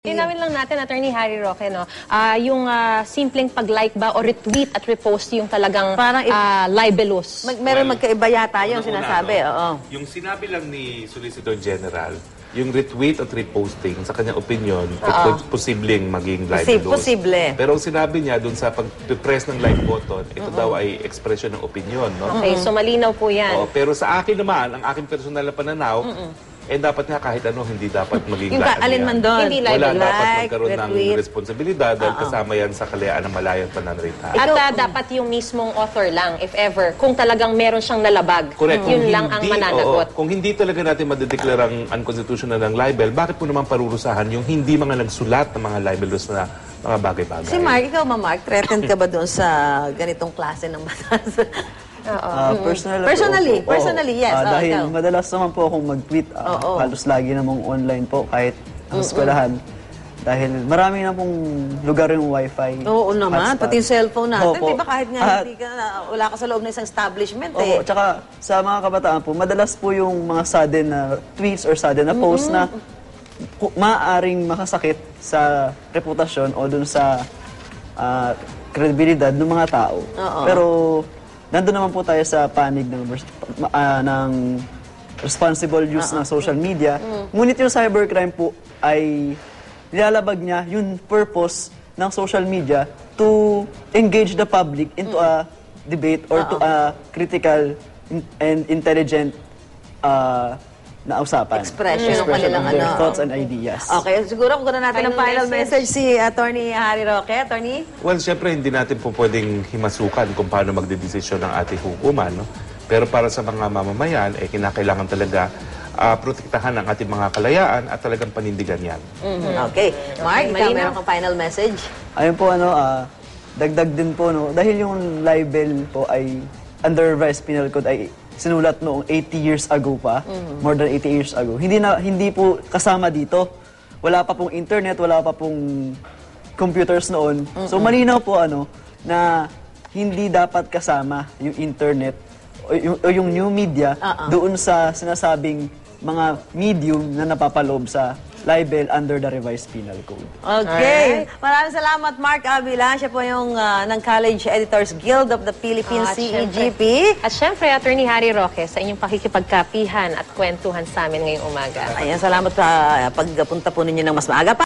Linawin lang natin, Attorney Harry Roque, no? Yung simpleng pag-like ba o retweet at repost yung talagang Parang libelous. Meron magkaiba yata yung sinasabi. Oo. Yung sinabi lang ni Solicitor General, yung retweet at reposting, sa kanyang opinion, posibleng maging libelous. Posible. Pero ang sinabi niya dun sa pag-press ng like button, ito daw ay expression ng opinion. No? Okay, so malinaw po yan. Pero sa akin naman, ang aking personal na pananaw, dapat nga kahit ano, hindi dapat maging Yung alin man doon. Hindi wala libelous. dapat magkaroon ng responsibilidad dahil kasama yan sa kalayaan ng malayang pananalita. At dapat yung mismong author lang, if ever, kung talagang meron siyang nalabag, Correct. yun lang ang mananagot. Kung hindi talaga natin madedeklarang unconstitutional ng libel, bakit po naman parurusahan yung hindi mga nagsulat ng mga libelous na mga bagay-bagay? Si Mark, ikaw Mark, threatened ka ba doon sa ganitong klase ng batas? Personally, yes. Dahil ikaw. madalas naman po akong mag-tweet. Halos lagi namang online po kahit ang eskwelahan. Dahil marami na pong lugar yung wifi. Oo naman, hotspot. pati yung cellphone natin. Opo. Diba kahit nga hindi ka, wala ka sa loob ng isang establishment eh. Tsaka sa mga kabataan po, madalas po yung mga sudden na tweets or sudden na post na maaaring makasakit sa reputasyon o dun sa kredibilidad ng mga tao. Pero nandun naman po tayo sa panig ng responsible use ng social media. Ngunit yung cybercrime po ay nilalabag niya yung purpose ng social media to engage the public into a debate or to a critical and intelligent na usapan. Expression ng kanilang their thoughts and ideas. Okay, siguro kung gano'n natin ang final message si Attorney Harry Roque. Attorney? Well, syempre hindi natin po pwedeng himasukan kung paano magdedesisyon ng ating hukuman. No? Pero para sa mga mamamayan, kinakailangan talaga protektahan ang ating mga kalayaan at talagang panindigan yan. Okay. Mark, ikaw meron kang final message? Ayun po, dagdag din po, dahil yung libel po ay under Revised Penal Code ay sinulat noong 80 years ago pa, more than 80 years ago. Hindi po kasama dito. Wala pa pong internet, wala pa pong computers noon. So malinaw po na hindi dapat kasama yung internet o yung new media doon sa sinasabing mga medium na napapaloob sa libel under the Revised Penal Code. Okay. Maraming salamat, Mark Avila. Siya po yung ng College Editors Guild of the Philippines, CEGP. At syempre, Attorney Harry Roque, sa inyong pakikipagkapihan at kwentuhan sa amin ngayong umaga. Ayan, salamat sa pagpunta po ninyo ng mas maaga pa.